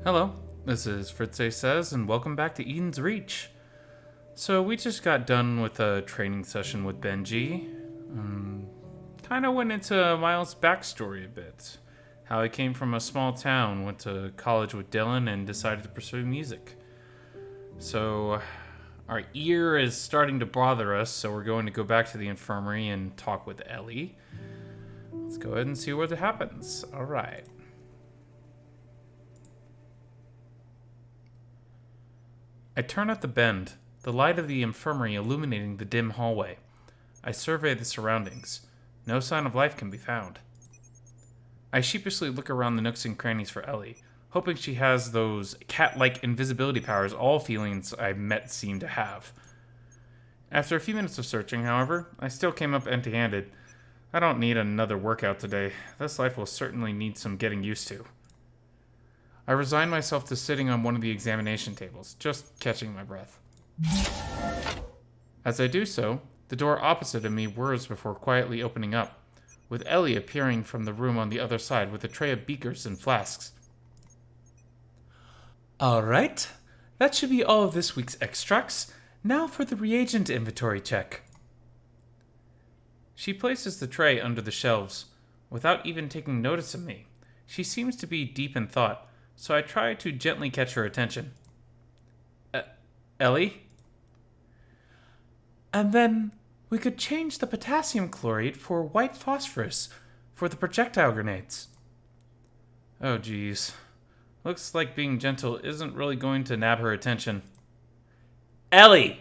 Hello, this is Fritz-Ay says, and welcome back to Eden's Reach. So we just got done with a training session with Benji. Kind of went into Miles' backstory a bit. How he came from a small town, went to college with Dylan, and decided to pursue music. So our ear is starting to bother us, so we're going to go back to the infirmary and talk with Elly. Let's go ahead and see what happens. Alright. I turn at the bend, the light of the infirmary illuminating the dim hallway. I survey the surroundings. No sign of life can be found. I sheepishly look around the nooks and crannies for Elly, hoping she has those cat-like invisibility powers all feelings I've met seem to have. After a few minutes of searching, however, I still came up empty-handed. I don't need another workout today. This life will certainly need some getting used to. I resign myself to sitting on one of the examination tables, just catching my breath. As I do so, the door opposite of me whirs before quietly opening up, with Elly appearing from the room on the other side with a tray of beakers and flasks. Alright, that should be all of this week's extracts. Now for the reagent inventory check. She places the tray under the shelves, without even taking notice of me. She seems to be deep in thought, so I try to gently catch her attention. Elly? And then we could change the potassium chloride for white phosphorus for the projectile grenades. Oh, geez. Looks like being gentle isn't really going to nab her attention. Elly!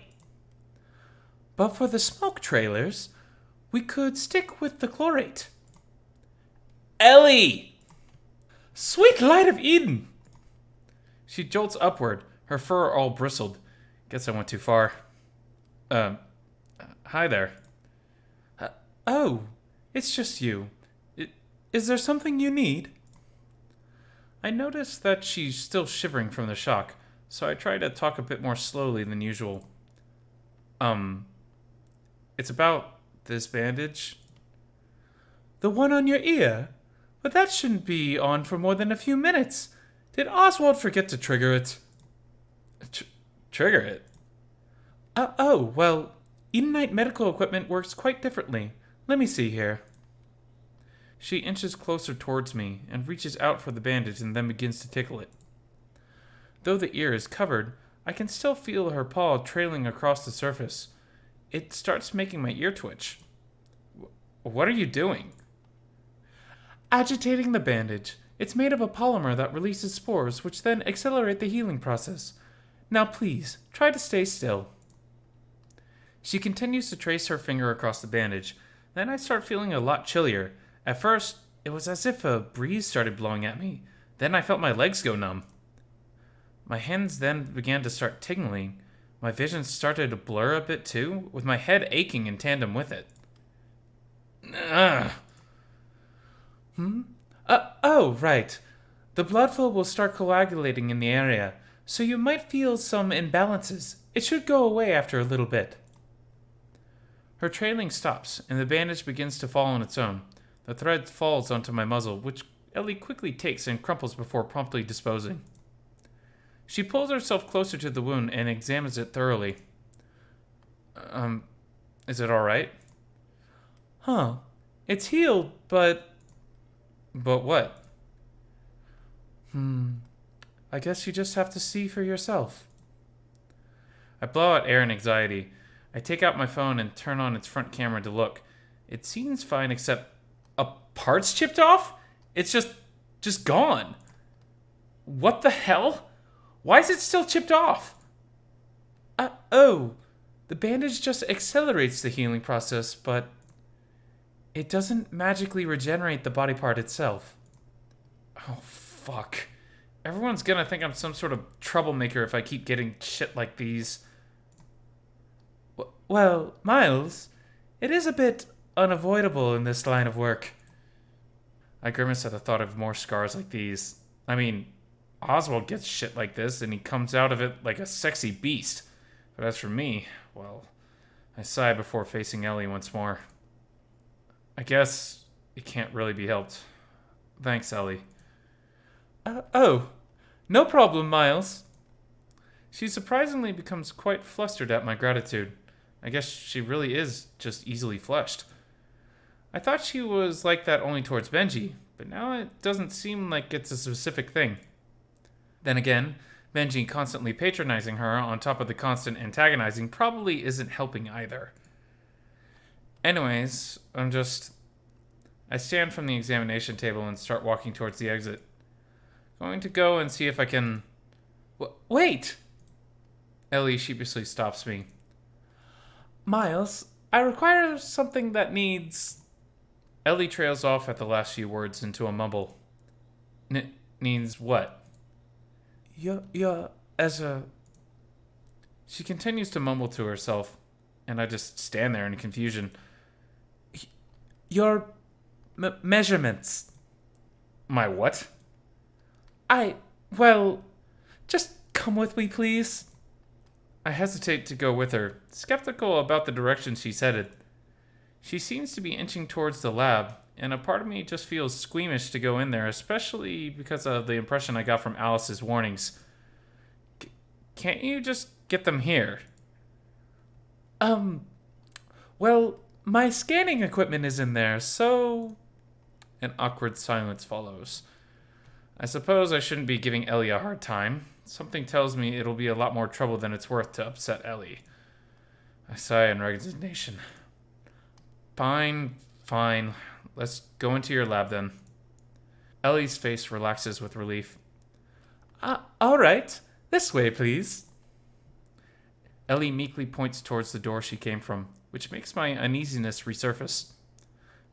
But for the smoke trailers, we could stick with the chlorate. Elly! Sweet light of Eden! She jolts upward, her fur all bristled. Guess I went too far. Hi there. Oh, it's just you. Is there something you need? I notice that she's still shivering from the shock, so I try to talk a bit more slowly than usual. It's about this bandage. The one on your ear? But that shouldn't be on for more than a few minutes. Did Oswald forget to trigger it? Trigger it? Well, Edenite medical equipment works quite differently. Let me see here. She inches closer towards me and reaches out for the bandage and then begins to tickle it. Though the ear is covered, I can still feel her paw trailing across the surface. It starts making my ear twitch. What are you doing? Agitating the bandage. It's made of a polymer that releases spores, which then accelerate the healing process. Now please, try to stay still. She continues to trace her finger across the bandage. Then I start feeling a lot chillier. At first, it was as if a breeze started blowing at me. Then I felt my legs go numb. My hands then began to start tingling. My vision started to blur a bit too, with my head aching in tandem with it. Ugh. Right. The blood flow will start coagulating in the area, so you might feel some imbalances. It should go away after a little bit. Her trailing stops, and the bandage begins to fall on its own. The thread falls onto my muzzle, which Elly quickly takes and crumples before promptly disposing. She pulls herself closer to the wound and examines it thoroughly. Is it alright? It's healed, but... But what? I guess you just have to see for yourself. I blow out air in anxiety. I take out my phone and turn on its front camera to look. It seems fine except... A part's chipped off? It's just gone. What the hell? Why is it still chipped off? The bandage just accelerates the healing process, but it doesn't magically regenerate the body part itself. Oh, fuck. Everyone's gonna think I'm some sort of troublemaker if I keep getting shit like these. Well, Miles, it is a bit unavoidable in this line of work. I grimace at the thought of more scars like these. I mean, Oswald gets shit like this, and he comes out of it like a sexy beast. But as for me, well, I sigh before facing Elly once more. I guess it can't really be helped. Thanks, Elly. No problem, Miles. She surprisingly becomes quite flustered at my gratitude. I guess she really is just easily flushed. I thought she was like that only towards Benji, but now it doesn't seem like it's a specific thing. Then again, Benji constantly patronizing her on top of the constant antagonizing probably isn't helping either. Anyways, I stand from the examination table and start walking towards the exit. Going to go and see if I can... Wait! Elly sheepishly stops me. Miles, I require something that needs... Elly trails off at the last few words into a mumble. Needs what? As a... She continues to mumble to herself, and I just stand there in confusion. Your measurements. My what? Well, just come with me, please. I hesitate to go with her, skeptical about the direction she's headed. She seems to be inching towards the lab, and a part of me just feels squeamish to go in there, especially because of the impression I got from Alice's warnings. Can't you just get them here? Well, my scanning equipment is in there, so... An awkward silence follows. I suppose I shouldn't be giving Elly a hard time. Something tells me it'll be a lot more trouble than it's worth to upset Elly. I sigh in resignation. Fine. Let's go into your lab then. Elly's face relaxes with relief. All right. This way, please. Elly meekly points towards the door she came from, which makes my uneasiness resurface.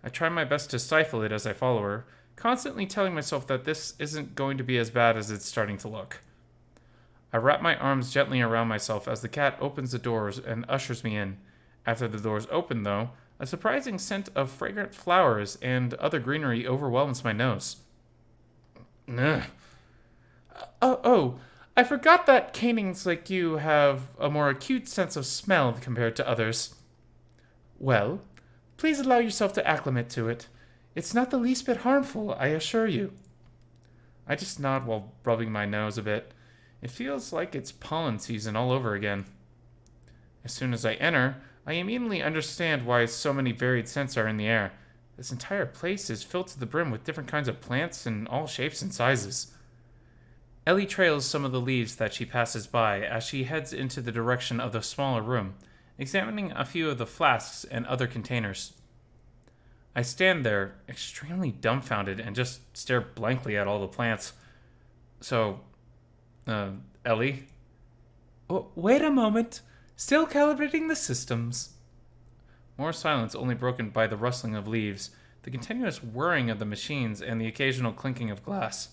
I try my best to stifle it as I follow her, constantly telling myself that this isn't going to be as bad as it's starting to look. I wrap my arms gently around myself as the cat opens the doors and ushers me in. After the doors open, though, a surprising scent of fragrant flowers and other greenery overwhelms my nose. Ugh. I forgot that canings like you have a more acute sense of smell compared to others. Well, please allow yourself to acclimate to it. It's not the least bit harmful, I assure you. I just nod while rubbing my nose a bit. It feels like it's pollen season all over again. As soon as I enter, I immediately understand why so many varied scents are in the air. This entire place is filled to the brim with different kinds of plants in all shapes and sizes. Elly trails some of the leaves that she passes by as she heads into the direction of the smaller room, examining a few of the flasks and other containers. I stand there, extremely dumbfounded, and just stare blankly at all the plants. So, Elly? Wait a moment. Still calibrating the systems. More silence, only broken by the rustling of leaves, the continuous whirring of the machines, and the occasional clinking of glass.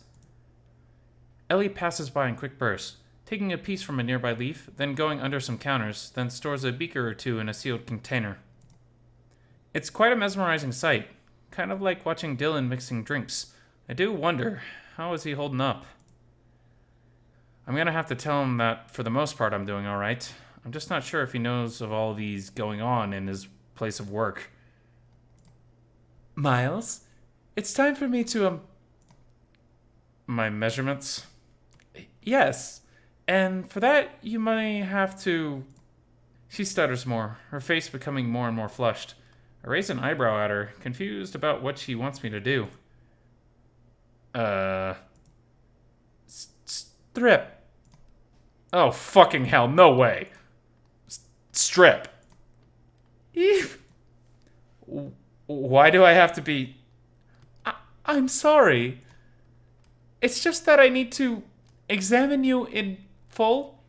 Elly passes by in quick bursts, taking a piece from a nearby leaf, then going under some counters, then stores a beaker or two in a sealed container. It's quite a mesmerizing sight, kind of like watching Dylan mixing drinks. I do wonder, how is he holding up? I'm gonna have to tell him that for the most part I'm doing alright. I'm just not sure if he knows of all these going on in his place of work. Miles, it's time for me to, My measurements? Yes, and for that you may have to... She stutters more, her face becoming more and more flushed. I raise an eyebrow at her, confused about what she wants me to do. Strip. Oh, fucking hell, no way. Strip. Why do I have to be... I'm sorry. It's just that I need to examine you in full.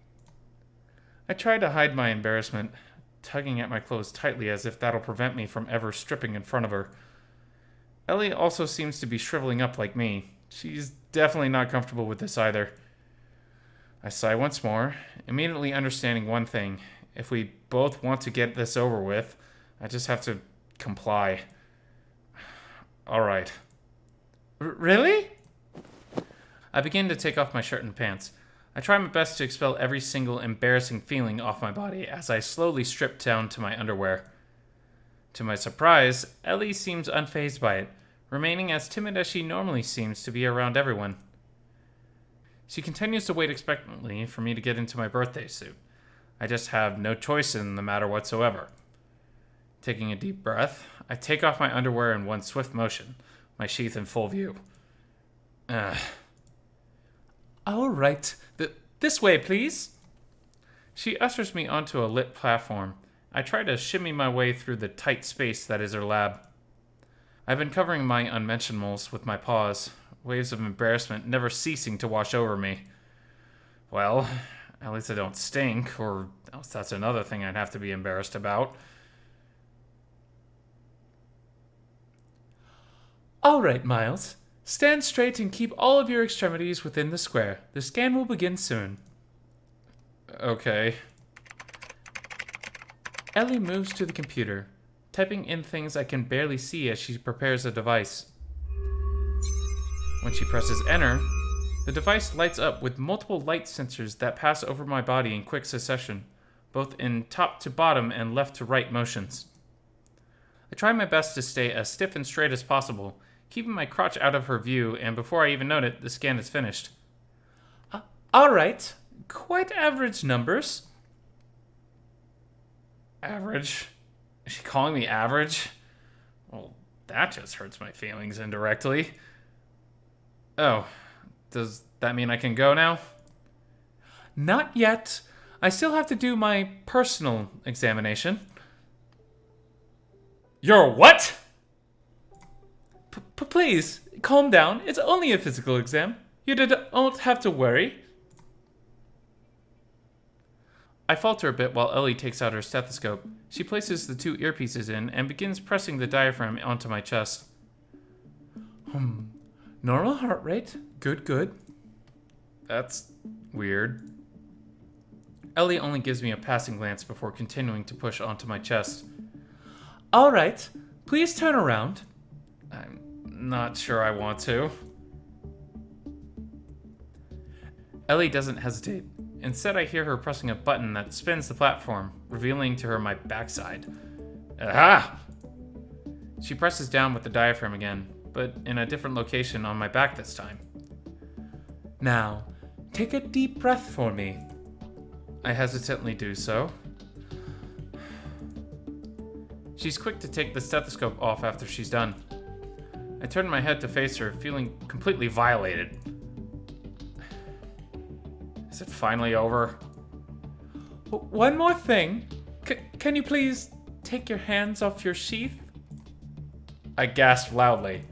I try to hide my embarrassment, tugging at my clothes tightly as if that'll prevent me from ever stripping in front of her. Elly also seems to be shriveling up like me. She's definitely not comfortable with this either. I sigh once more, immediately understanding one thing. If we both want to get this over with, I just have to comply. Alright. Really? I begin to take off my shirt and pants. I try my best to expel every single embarrassing feeling off my body as I slowly strip down to my underwear. To my surprise, Elly seems unfazed by it, remaining as timid as she normally seems to be around everyone. She continues to wait expectantly for me to get into my birthday suit. I just have no choice in the matter whatsoever. Taking a deep breath, I take off my underwear in one swift motion, my sheath in full view. All right, this way, please. She ushers me onto a lit platform. I try to shimmy my way through the tight space that is her lab. I've been covering my unmentionables with my paws, waves of embarrassment never ceasing to wash over me. Well, at least I don't stink, or else that's another thing I'd have to be embarrassed about. All right, Miles. Stand straight and keep all of your extremities within the square. The scan will begin soon. Okay. Elly moves to the computer, typing in things I can barely see as she prepares a device. When she presses enter, the device lights up with multiple light sensors that pass over my body in quick succession, both in top to bottom and left to right motions. I try my best to stay as stiff and straight as possible, keeping my crotch out of her view, and before I even note it, the scan is finished. Alright, quite average numbers. Average? Is she calling me average? Well, that just hurts my feelings indirectly. Oh, does that mean I can go now? Not yet. I still have to do my personal examination. Your what? Please, calm down. It's only a physical exam. You don't have to worry. I falter a bit while Elly takes out her stethoscope. She places the 2 earpieces in and begins pressing the diaphragm onto my chest. Normal heart rate. Good. That's weird. Elly only gives me a passing glance before continuing to push onto my chest. All right, please turn around. I'm not sure I want to. Elly doesn't hesitate. Instead, I hear her pressing a button that spins the platform, revealing to her my backside. Aha! She presses down with the diaphragm again, but in a different location on my back this time. Now, take a deep breath for me. I hesitantly do so. She's quick to take the stethoscope off after she's done. I turn my head to face her, feeling completely violated. Is it finally over? One more thing. Can you please take your hands off your sheath? I gasp loudly.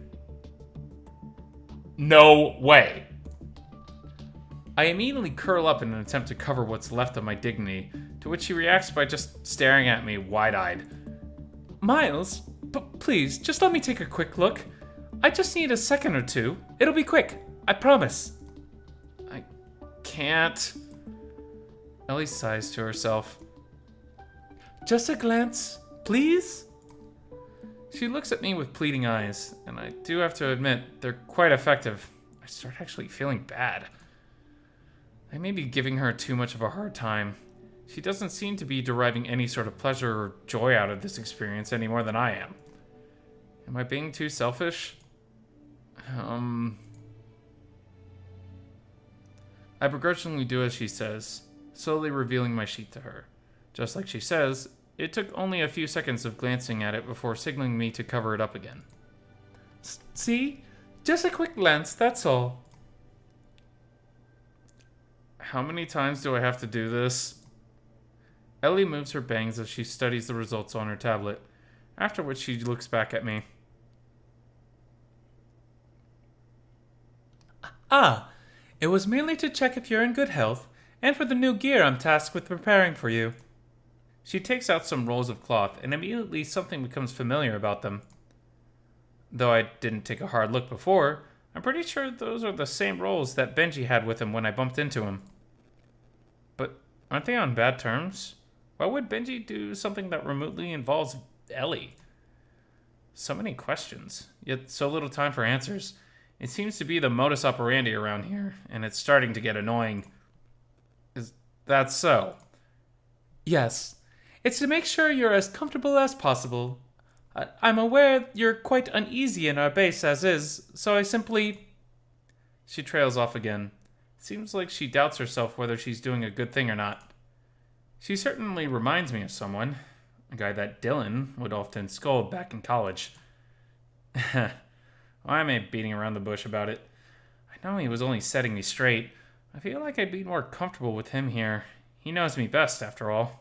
No way. I immediately curl up in an attempt to cover what's left of my dignity, to which she reacts by just staring at me wide-eyed. Miles, please, just let me take a quick look. I just need a second or two. It'll be quick, I promise. I can't. Elly sighs to herself. Just a glance, please? She looks at me with pleading eyes, and I do have to admit, they're quite effective. I start actually feeling bad. I may be giving her too much of a hard time. She doesn't seem to be deriving any sort of pleasure or joy out of this experience any more than I am. Am I being too selfish? I begrudgingly do as she says, slowly revealing my sheet to her. Just like she says, it took only a few seconds of glancing at it before signaling me to cover it up again. See? Just a quick glance, that's all. How many times do I have to do this? Elly moves her bangs as she studies the results on her tablet, after which she looks back at me. It was merely to check if you're in good health, and for the new gear I'm tasked with preparing for you. She takes out some rolls of cloth, and immediately something becomes familiar about them. Though I didn't take a hard look before, I'm pretty sure those are the same rolls that Benji had with him when I bumped into him. But aren't they on bad terms? Why would Benji do something that remotely involves Elly? So many questions, yet so little time for answers. It seems to be the modus operandi around here, and it's starting to get annoying. Is that so? Yes. It's to make sure you're as comfortable as possible. I'm aware you're quite uneasy in our base as is, so I simply... She trails off again, Seems like she doubts herself whether she's doing a good thing or not. She certainly reminds me of someone, a guy that Dylan would often scold back in college. Why am I beating around the bush about it? I know he was only setting me straight. I feel like I'd be more comfortable with him here. He knows me best, after all.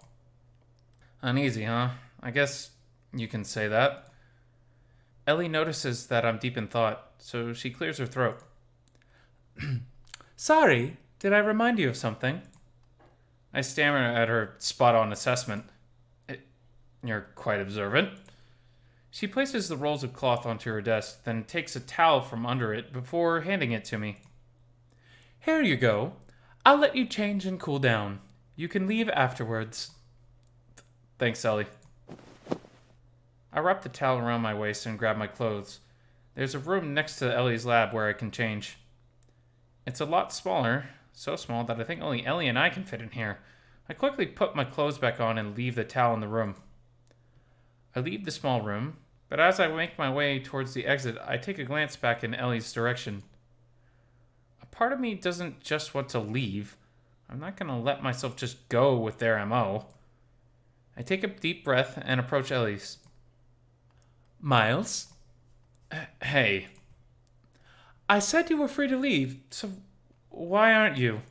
Uneasy, huh? I guess you can say that. Elly notices that I'm deep in thought, so she clears her throat. Sorry, did I remind you of something? I stammer at her spot-on assessment. You're quite observant. She places the rolls of cloth onto her desk, then takes a towel from under it before handing it to me. Here you go. I'll let you change and cool down. You can leave afterwards. Thanks, Elly. I wrap the towel around my waist and grab my clothes. There's a room next to Elly's lab where I can change. It's a lot smaller, so small that I think only Elly and I can fit in here. I quickly put my clothes back on and leave the towel in the room. I leave the small room, but as I make my way towards the exit, I take a glance back in Elly's direction. A part of me doesn't just want to leave. I'm not going to let myself just go with their MO. I take a deep breath and approach Elly's. Miles? Hey. I said you were free to leave, so why aren't you?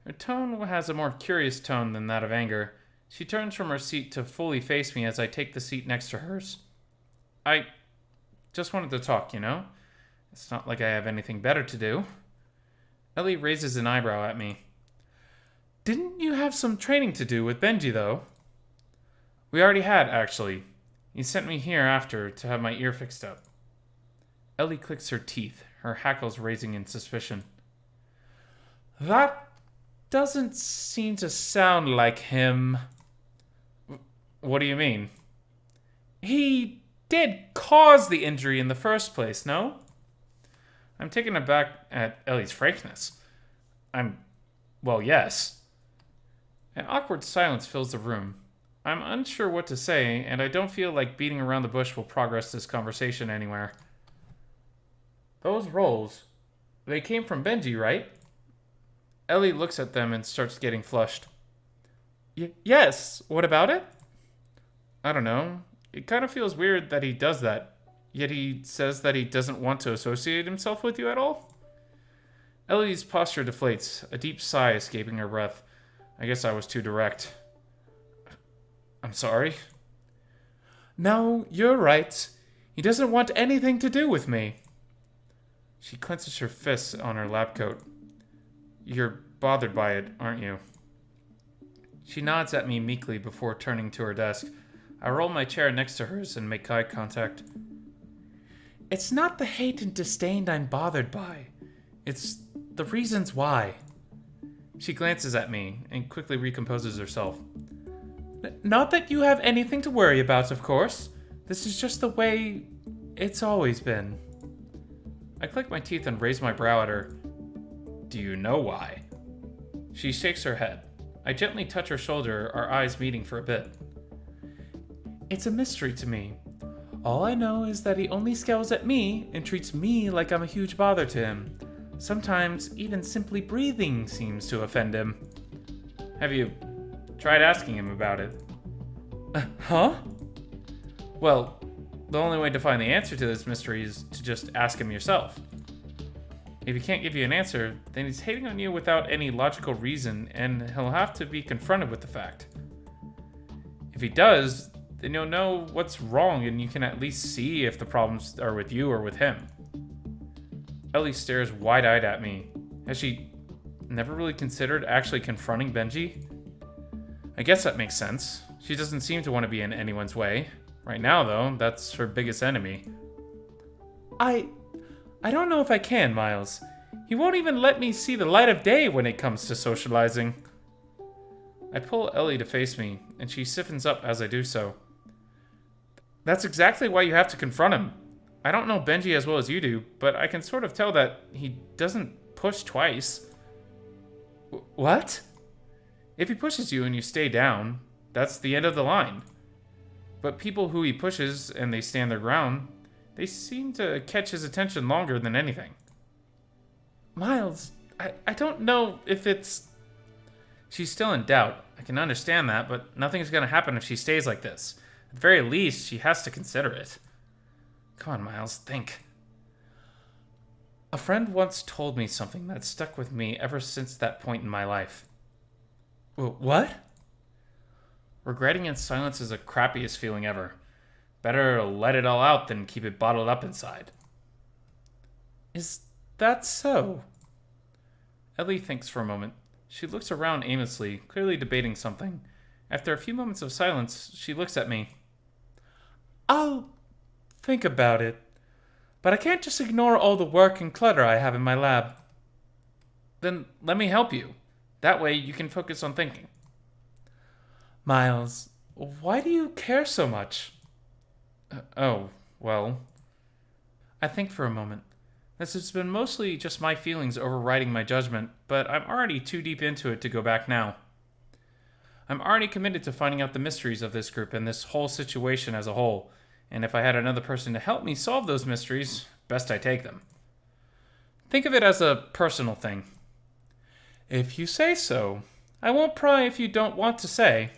Her tone has a more curious tone than that of anger. She turns from her seat to fully face me as I take the seat next to hers. I just wanted to talk, you know? It's not like I have anything better to do. Elly raises an eyebrow at me. Didn't you have some training to do with Benji, though? We already had, actually. He sent me here after to have my ear fixed up. Elly clicks her teeth, her hackles raising in suspicion. That doesn't seem to sound like him. What do you mean? He did cause the injury in the first place, no? I'm taken aback at Elly's frankness. Well, yes. An awkward silence fills the room. I'm unsure what to say, and I don't feel like beating around the bush will progress this conversation anywhere. Those rolls, they came from Benji, right? Elly looks at them and starts getting flushed. Yes, what about it? I don't know. It kind of feels weird that he does that, yet he says that he doesn't want to associate himself with you at all? Elly's posture deflates, a deep sigh escaping her breath. I guess I was too direct. I'm sorry. No, you're right. He doesn't want anything to do with me. She clenches her fists on her lab coat. You're bothered by it, aren't you? She nods at me meekly before turning to her desk. I roll my chair next to hers and make eye contact. It's not the hate and disdain I'm bothered by. It's the reasons why. She glances at me and quickly recomposes herself. Not that you have anything to worry about, of course. This is just the way it's always been. I click my teeth and raise my brow at her. Do you know why? She shakes her head. I gently touch her shoulder, our eyes meeting for a bit. It's a mystery to me. All I know is that he only scowls at me and treats me like I'm a huge bother to him. Sometimes even simply breathing seems to offend him. Have you tried asking him about it? Huh? Well, the only way to find the answer to this mystery is to just ask him yourself. If he can't give you an answer, then he's hating on you without any logical reason, and he'll have to be confronted with the fact. If he does, then you'll know what's wrong, and you can at least see if the problems are with you or with him. Elly stares wide-eyed at me. Has she never really considered actually confronting Benji? I guess that makes sense. She doesn't seem to want to be in anyone's way. Right now, though, that's her biggest enemy. I don't know if I can, Miles. He won't even let me see the light of day when it comes to socializing. I pull Elly to face me, and she stiffens up as I do so. That's exactly why you have to confront him. I don't know Benji as well as you do, but I can sort of tell that he doesn't push twice. What? If he pushes you and you stay down, that's the end of the line. But people who he pushes and they stand their ground, they seem to catch his attention longer than anything. Miles, I don't know if it's... She's still in doubt. I can understand that, but nothing's going to happen if she stays like this. At the very least, she has to consider it. Come on, Miles, think. A friend once told me something that stuck with me ever since that point in my life. What? Regretting in silence is the crappiest feeling ever. Better let it all out than keep it bottled up inside. Is that so? Elly thinks for a moment. She looks around aimlessly, clearly debating something. After a few moments of silence, she looks at me. I'll think about it. But I can't just ignore all the work and clutter I have in my lab. Then let me help you. That way you can focus on thinking. Miles, why do you care so much? Well... I think for a moment. This has been mostly just my feelings overriding my judgment, but I'm already too deep into it to go back now. I'm already committed to finding out the mysteries of this group and this whole situation as a whole, and if I had another person to help me solve those mysteries, best I take them. Think of it as a personal thing. If you say so. I won't pry if you don't want to say.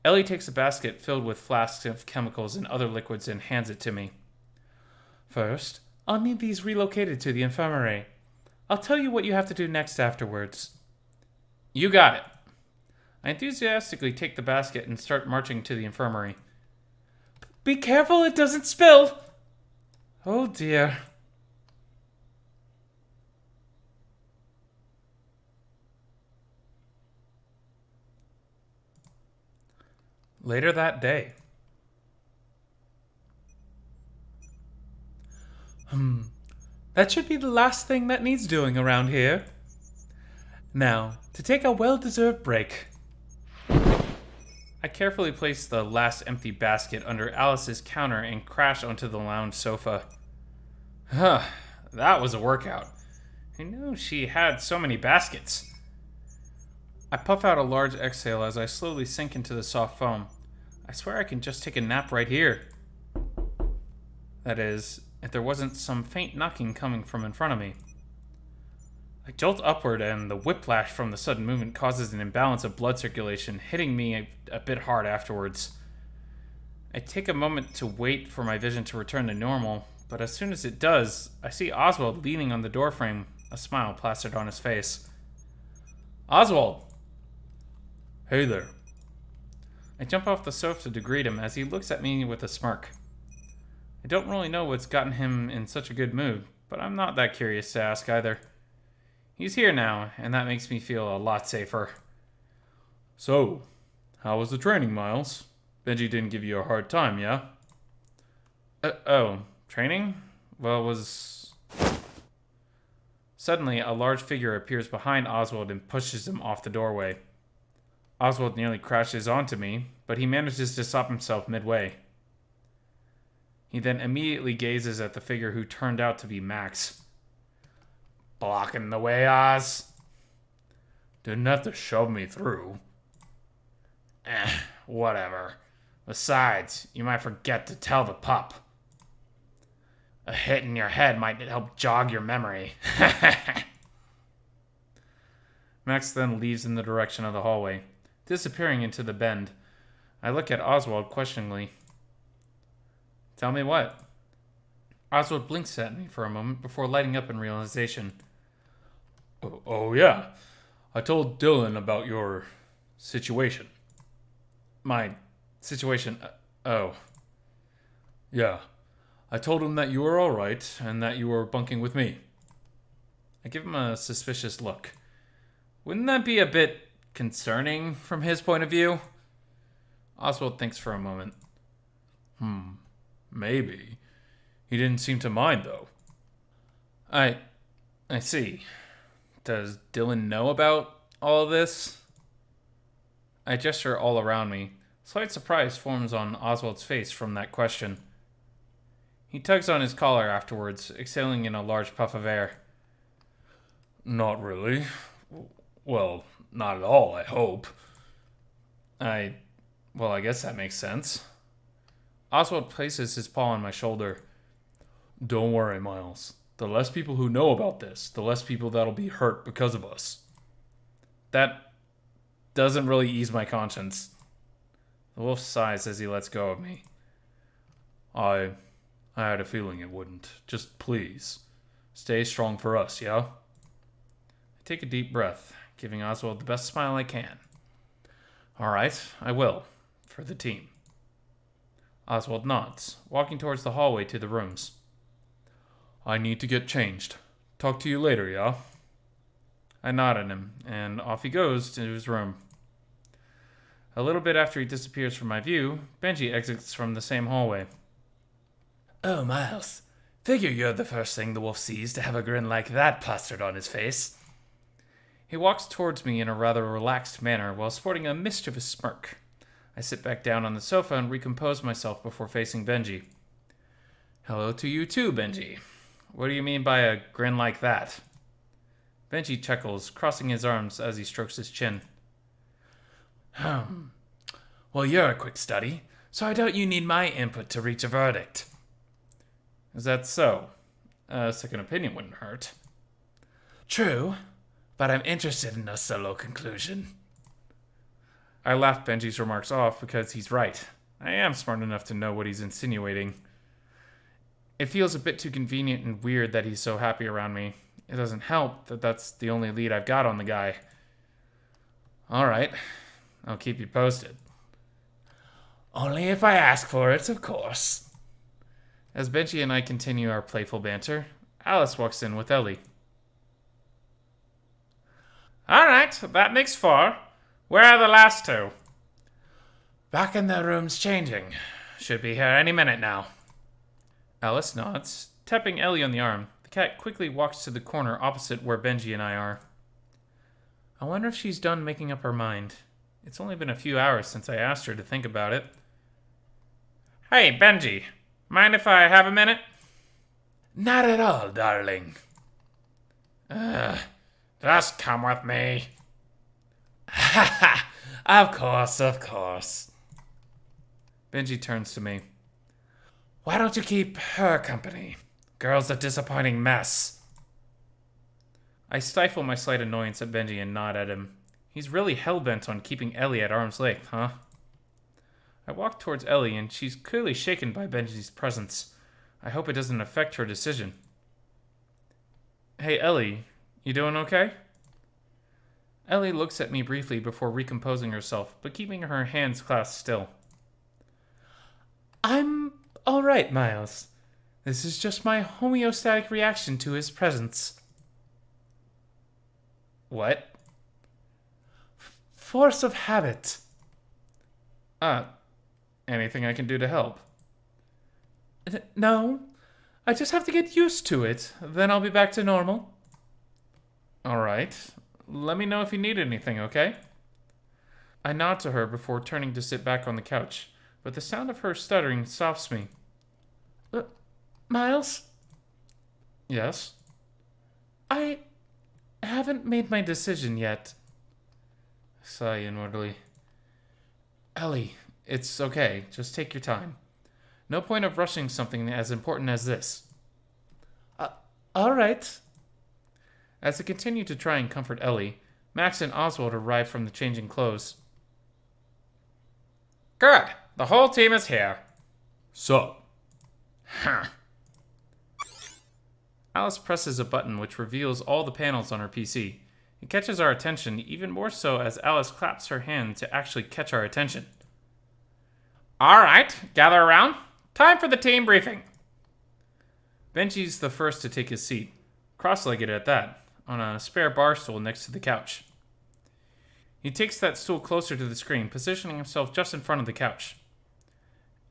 Elly takes a basket filled with flasks of chemicals and other liquids and hands it to me. First, I'll need these relocated to the infirmary. I'll tell you what you have to do next afterwards. You got it. I enthusiastically take the basket and start marching to the infirmary. Be careful it doesn't spill! Oh dear. Later that day. That should be the last thing that needs doing around here. Now, to take a well-deserved break. I carefully place the last empty basket under Alice's counter and crash onto the lounge sofa. That was a workout. I knew she had so many baskets. I puff out a large exhale as I slowly sink into the soft foam. I swear I can just take a nap right here. That is, if there wasn't some faint knocking coming from in front of me. I jolt upward, and the whiplash from the sudden movement causes an imbalance of blood circulation, hitting me a bit hard afterwards. I take a moment to wait for my vision to return to normal, but as soon as it does, I see Oswald leaning on the doorframe, a smile plastered on his face. Oswald! Hey there. I jump off the sofa to greet him as he looks at me with a smirk. I don't really know what's gotten him in such a good mood, but I'm not that curious to ask either. He's here now, and that makes me feel a lot safer. So, how was the training, Miles? Benji didn't give you a hard time, yeah? Training? Well, was... Suddenly, a large figure appears behind Oswald and pushes him off the doorway. Oswald nearly crashes onto me, but he manages to stop himself midway. He then immediately gazes at the figure who turned out to be Max. Blocking the way, Oz? Didn't have to shove me through. Whatever. Besides, you might forget to tell the pup. A hit in your head might help jog your memory. Max then leaves in the direction of the hallway, disappearing into the bend. I look at Oswald questioningly. Tell me what? Oswald blinks at me for a moment before lighting up in realization. Oh yeah. I told Dylan about your situation. My situation? Oh. Yeah. I told him that you were alright and that you were bunking with me. I give him a suspicious look. Wouldn't that be a bit concerning from his point of view? Oswald thinks for a moment. Maybe. He didn't seem to mind, though. I see. Does Dylan know about all of this? I gesture all around me. Slight surprise forms on Oswald's face from that question. He tugs on his collar afterwards, exhaling in a large puff of air. Not really. Well, not at all, I hope. Well, I guess that makes sense. Oswald places his paw on my shoulder. Don't worry, Miles. The less people who know about this, the less people that'll be hurt because of us. That doesn't really ease my conscience. The wolf sighs as he lets go of me. I had a feeling it wouldn't. Just please, stay strong for us, yeah? I take a deep breath, giving Oswald the best smile I can. All right, I will. For the team. Oswald nods, walking towards the hallway to the rooms. I need to get changed. Talk to you later, yeah? I nod at him, and off he goes to his room. A little bit after he disappears from my view, Benji exits from the same hallway. Oh, Miles. Figure you're the first thing the wolf sees to have a grin like that plastered on his face. He walks towards me in a rather relaxed manner while sporting a mischievous smirk. I sit back down on the sofa and recompose myself before facing Benji. Hello to you too, Benji. What do you mean by a grin like that? Benji chuckles, crossing his arms as he strokes his chin. Well, you're a quick study, so I doubt you need my input to reach a verdict. Is that so? A second opinion wouldn't hurt. True, but I'm interested in a solo conclusion. I laugh Benji's remarks off because he's right. I am smart enough to know what he's insinuating. It feels a bit too convenient and weird that he's so happy around me. It doesn't help that that's the only lead I've got on the guy. Alright, I'll keep you posted. Only if I ask for it, of course. As Benji and I continue our playful banter, Alice walks in with Elly. Alright, that makes 4. Where are the last 2? Back in their rooms changing. Should be here any minute now. Alice nods, tapping Elly on the arm. The cat quickly walks to the corner opposite where Benji and I are. I wonder if she's done making up her mind. It's only been a few hours since I asked her to think about it. Hey, Benji. Mind if I have a minute? Not at all, darling. Just come with me. Ha ha! Of course, of course. Benji turns to me. Why don't you keep her company? Girl's a disappointing mess. I stifle my slight annoyance at Benji and nod at him. He's really hell-bent on keeping Elly at arm's length, huh? I walk towards Elly, and she's clearly shaken by Benji's presence. I hope it doesn't affect her decision. Hey, Elly, you doing okay? Elly looks at me briefly before recomposing herself, but keeping her hands clasped still. I'm all right, Miles. This is just my homeostatic reaction to his presence. What? Force of habit. Anything I can do to help? No. I just have to get used to it. Then I'll be back to normal. All right. Let me know if you need anything, okay? I nod to her before turning to sit back on the couch, but the sound of her stuttering stops me. Miles? Yes? I haven't made my decision yet. I sigh inwardly. Elly, it's okay. Just take your time. No point of rushing something as important as this. All right. As I continue to try and comfort Elly, Max and Oswald arrive from the changing clothes. Good. The whole team is here. So. Huh. Alice presses a button which reveals all the panels on her PC. It catches our attention, even more so as Alice claps her hand to actually catch our attention. All right, gather around. Time for the team briefing. Benji's the first to take his seat, cross-legged at that, on a spare bar stool next to the couch. He takes that stool closer to the screen, positioning himself just in front of the couch.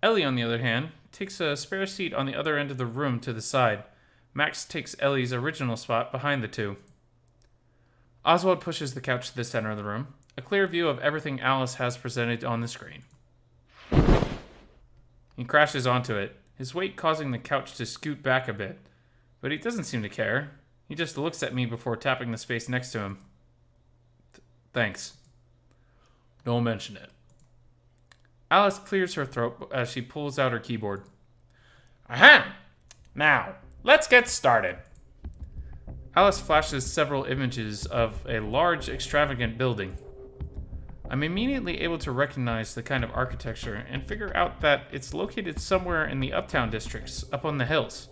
Elly, on the other hand, takes a spare seat on the other end of the room to the side. Max takes Ellie's original spot behind the two. Oswald pushes the couch to the center of the room, a clear view of everything Alice has presented on the screen. He crashes onto it, his weight causing the couch to scoot back a bit, but he doesn't seem to care. He just looks at me before tapping the space next to him. Thanks. Don't mention it. Alice clears her throat as she pulls out her keyboard. Ahem! Now, let's get started. Alice flashes several images of a large, extravagant building. I'm immediately able to recognize the kind of architecture and figure out that it's located somewhere in the uptown districts, up on the hills.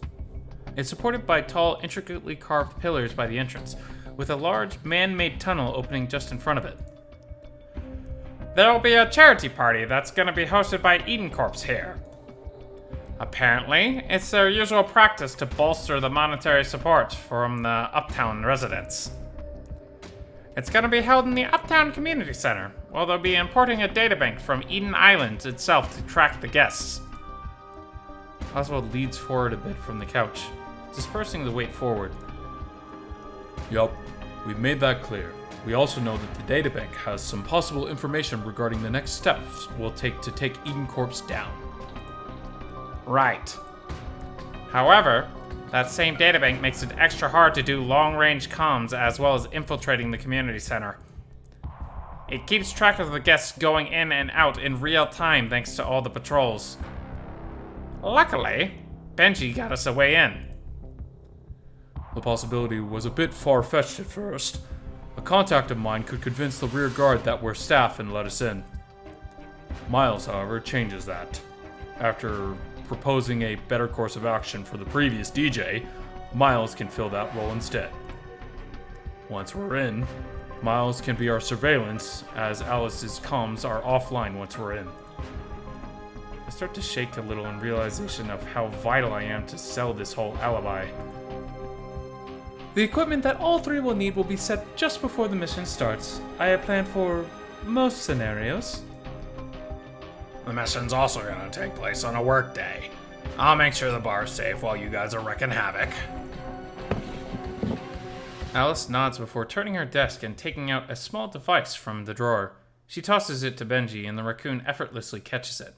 It's supported by tall, intricately carved pillars by the entrance, with a large, man-made tunnel opening just in front of it. There'll be a charity party that's gonna be hosted by Eden Corps here. Apparently, it's their usual practice to bolster the monetary support from the uptown residents. It's gonna be held in the Uptown Community Center, where they'll be importing a databank from Eden Island itself to track the guests. Oswald leads forward a bit from the couch, dispersing the weight forward. Yup, we've made that clear. We also know that the databank has some possible information regarding the next steps we'll take to take Eden Corps down. Right. However, that same databank makes it extra hard to do long-range comms as well as infiltrating the community center. It keeps track of the guests going in and out in real time thanks to all the patrols. Luckily, Benji got us a way in. The possibility was a bit far-fetched at first. A contact of mine could convince the rear guard that we're staff and let us in. Miles, however, changes that. After proposing a better course of action for the previous DJ, Miles can fill that role instead. Once we're in, Miles can be our surveillance, as Alice's comms are offline once we're in. I start to shake a little in realization of how vital I am to sell this whole alibi. The equipment that all three will need will be set just before the mission starts. I have planned for most scenarios. The mission's also gonna take place on a work day. I'll make sure the bar's safe while you guys are wreaking havoc. Alice nods before turning her desk and taking out a small device from the drawer. She tosses it to Benji, and the raccoon effortlessly catches it.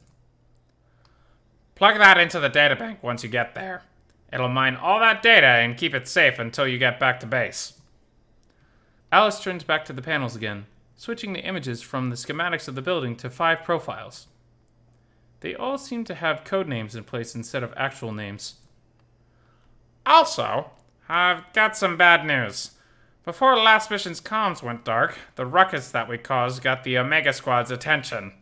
Plug that into the databank once you get there. It'll mine all that data and keep it safe until you get back to base. Alice turns back to the panels again, switching the images from the schematics of the building to 5 profiles. They all seem to have code names in place instead of actual names. Also, I've got some bad news. Before last mission's comms went dark, the ruckus that we caused got the Omega Squad's attention.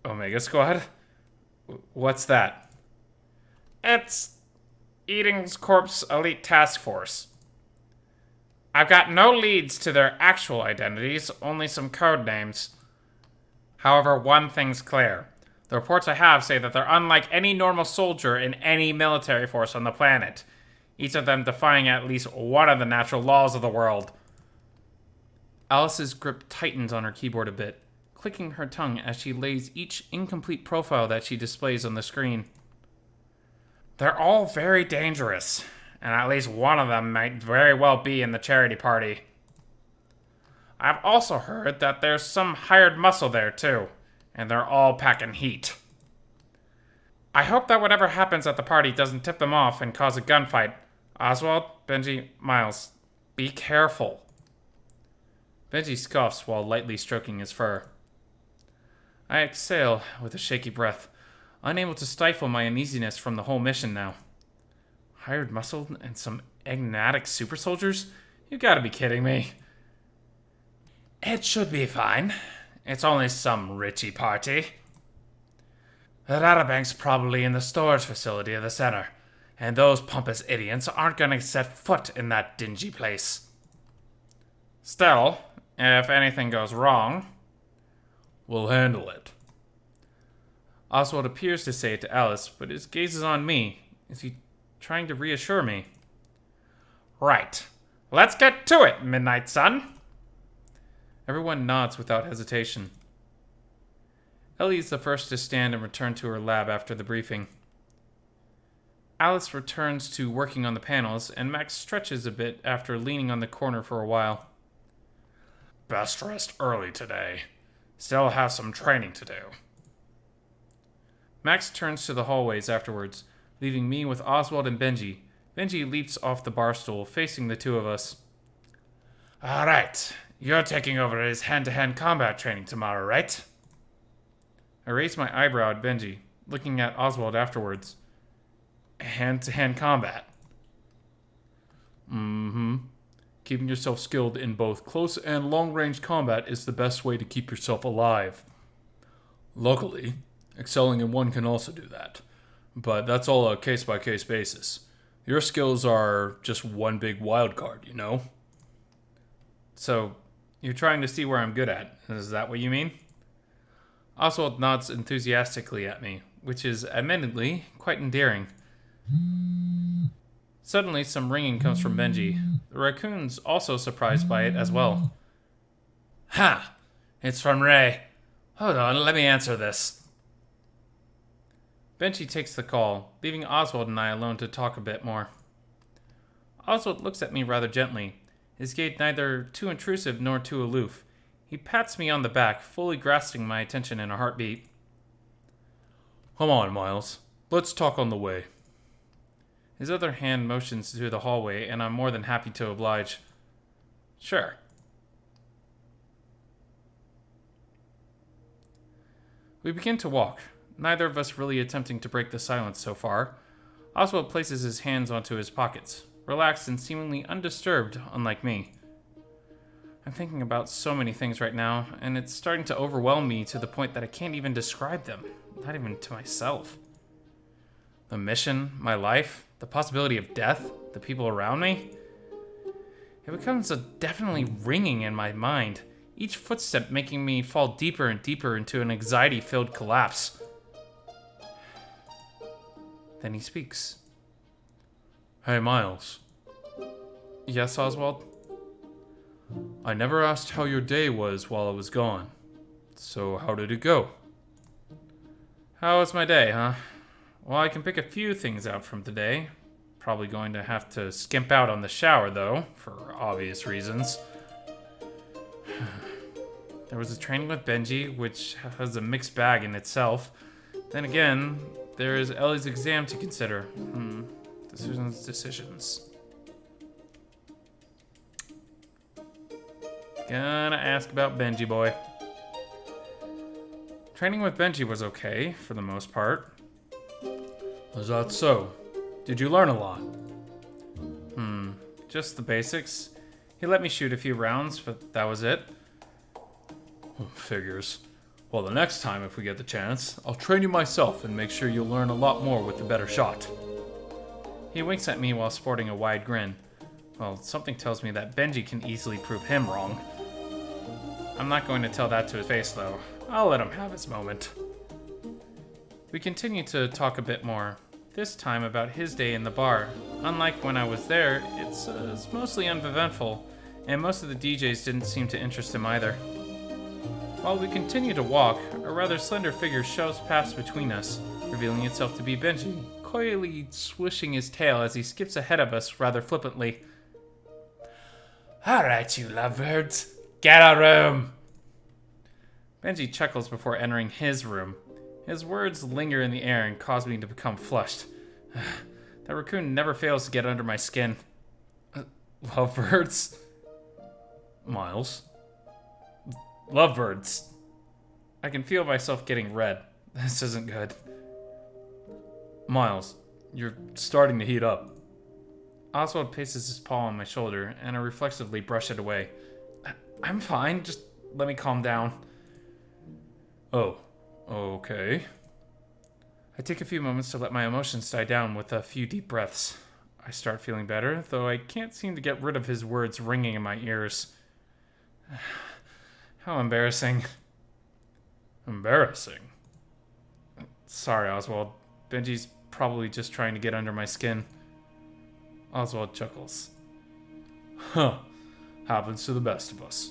Omega Squad? What's that? It's Eden Corps Elite Task Force. I've got no leads to their actual identities, only some code names. However, one thing's clear. The reports I have say that they're unlike any normal soldier in any military force on the planet, each of them defying at least one of the natural laws of the world. Alice's grip tightens on her keyboard a bit, clicking her tongue as she lays each incomplete profile that she displays on the screen. They're all very dangerous, and at least one of them might very well be in the charity party. I've also heard that there's some hired muscle there too, and they're all packing heat. I hope that whatever happens at the party doesn't tip them off and cause a gunfight. Oswald, Benji, Miles, be careful. Benji scoffs while lightly stroking his fur. I exhale with a shaky breath, unable to stifle my uneasiness from the whole mission now. Hired muscle and some enigmatic super soldiers? You gotta be kidding me. It should be fine. It's only some Richie party. The databank's probably in the storage facility of the center, and those pompous idiots aren't gonna set foot in that dingy place. Still, if anything goes wrong, we'll handle it. Oswald appears to say it to Alice, but his gaze is on me. Is he trying to reassure me? Right. Let's get to it, Midnight Sun. Everyone nods without hesitation. Elly is the first to stand and return to her lab after the briefing. Alice returns to working on the panels, and Max stretches a bit after leaning on the corner for a while. Best rest early today. Still have some training to do. Max turns to the hallways afterwards, leaving me with Oswald and Benji. Benji leaps off the bar stool, facing the two of us. All right. You're taking over his hand-to-hand combat training tomorrow, right? I raise my eyebrow at Benji, looking at Oswald afterwards. Hand-to-hand combat? Keeping yourself skilled in both close and long-range combat is the best way to keep yourself alive. Luckily, excelling in one can also do that. But that's all a case-by-case basis. Your skills are just one big wild card, you know? So, you're trying to see where I'm good at. Is that what you mean? Oswald nods enthusiastically at me, which is admittedly quite endearing. Suddenly, some ringing comes from Benji. The raccoon's also surprised by it as well. Ha! It's from Ray. Hold on, let me answer this. Benji takes the call, leaving Oswald and I alone to talk a bit more. Oswald looks at me rather gently, his gaze neither too intrusive nor too aloof. He pats me on the back, fully grasping my attention in a heartbeat. Come on, Miles. Let's talk on the way. His other hand motions through the hallway, and I'm more than happy to oblige. Sure. We begin to walk, neither of us really attempting to break the silence so far. Oswald places his hands onto his pockets, relaxed and seemingly undisturbed, unlike me. I'm thinking about so many things right now, and it's starting to overwhelm me to the point that I can't even describe them, not even to myself. The mission, my life, the possibility of death, the people around me. It becomes a definitely ringing in my mind, each footstep making me fall deeper and deeper into an anxiety-filled collapse. Then he speaks. Hey, Miles. Yes, Oswald? I never asked how your day was while I was gone. So how did it go? How was my day, huh? Well, I can pick a few things out from today. Probably going to have to skimp out on the shower, though, for obvious reasons. There was a training with Benji, which has a mixed bag in itself. Then again, there is Elly's exam to consider. Decisions. Gonna ask about Benji boy. Training with Benji was okay, for the most part. Is that so? Did you learn a lot? Just the basics. He let me shoot a few rounds, but that was it. Figures. Well, the next time, if we get the chance, I'll train you myself and make sure you'll learn a lot more with the better shot. He winks at me while sporting a wide grin. Well, something tells me that Benji can easily prove him wrong. I'm not going to tell that to his face, though. I'll let him have his moment. We continue to talk a bit more, this time about his day in the bar. Unlike when I was there, it's mostly uneventful, and most of the DJs didn't seem to interest him either. While we continue to walk, a rather slender figure shoves past between us, revealing itself to be Benji, coyly swishing his tail as he skips ahead of us rather flippantly. Alright, you lovebirds. Get a room! Benji chuckles before entering his room. His words linger in the air and cause me to become flushed. That raccoon never fails to get under my skin. Lovebirds? Miles? Lovebirds. I can feel myself getting red. This isn't good. Miles, you're starting to heat up. Oswald places his paw on my shoulder, and I reflexively brush it away. I'm fine, just let me calm down. Oh, okay. I take a few moments to let my emotions die down with a few deep breaths. I start feeling better, though I can't seem to get rid of his words ringing in my ears. How embarrassing. Embarrassing? Sorry, Oswald. Benji's probably just trying to get under my skin. Oswald chuckles. Huh. Happens to the best of us.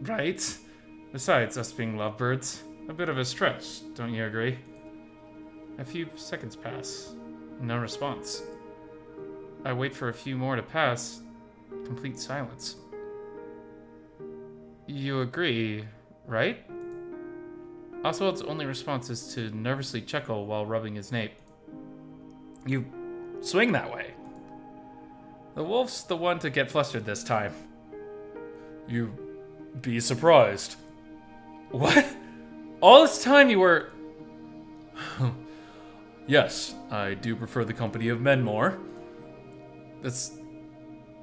Right? Besides us being lovebirds, a bit of a stretch, don't you agree? A few seconds pass. No response. I wait for a few more to pass. Complete silence. You agree, right? Oswald's only response is to nervously chuckle while rubbing his nape. You swing that way. The wolf's the one to get flustered this time. You be surprised. What? All this time you were... Yes, I do prefer the company of men more. That's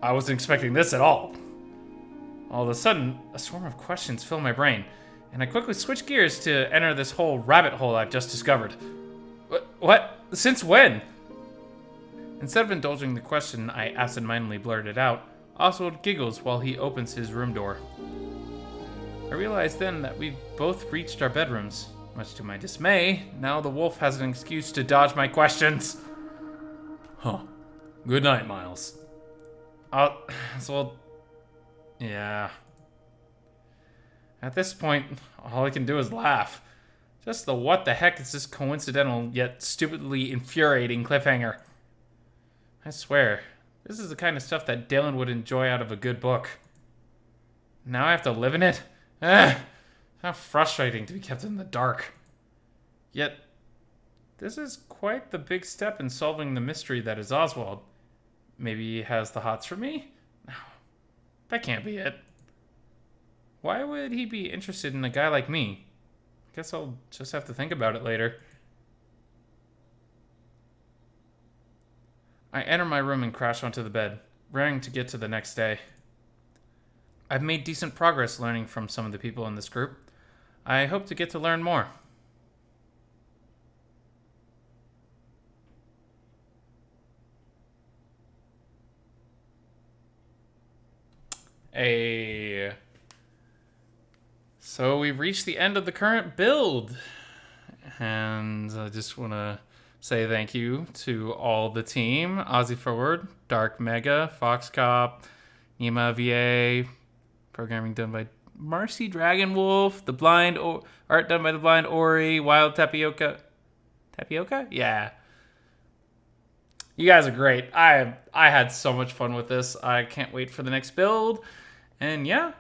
I wasn't expecting this at all. All of a sudden, a swarm of questions fill my brain, and I quickly switch gears to enter this whole rabbit hole I've just discovered. What? Since when? Instead of indulging the question, I absentmindedly blurted out. Oswald giggles while he opens his room door. I realized then that we've both reached our bedrooms. Much to my dismay, now the wolf has an excuse to dodge my questions. Huh. Good night, Miles. Well, yeah. At this point, all I can do is laugh. Just the what the heck is this coincidental yet stupidly infuriating cliffhanger? I swear, this is the kind of stuff that Dylan would enjoy out of a good book. Now I have to live in it? How frustrating to be kept in the dark. Yet, this is quite the big step in solving the mystery that is Oswald. Maybe he has the hots for me? No, that can't be it. Why would he be interested in a guy like me? Guess I'll just have to think about it later. I enter my room and crash onto the bed, raring to get to the next day. I've made decent progress learning from some of the people in this group. I hope to get to learn more. So we've reached the end of the current build. And I just want to say thank you to all the team. Ozzy Forward, Dark Mega, Fox Cop, Nima VA, programming done by Marcy Dragonwolf, art done by The Blind Ori, Wild Tapioca. Tapioca? Yeah. You guys are great. I had so much fun with this. I can't wait for the next build. And yeah,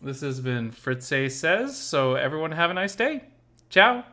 this has been Fritz-Ay Says, so everyone have a nice day. Ciao.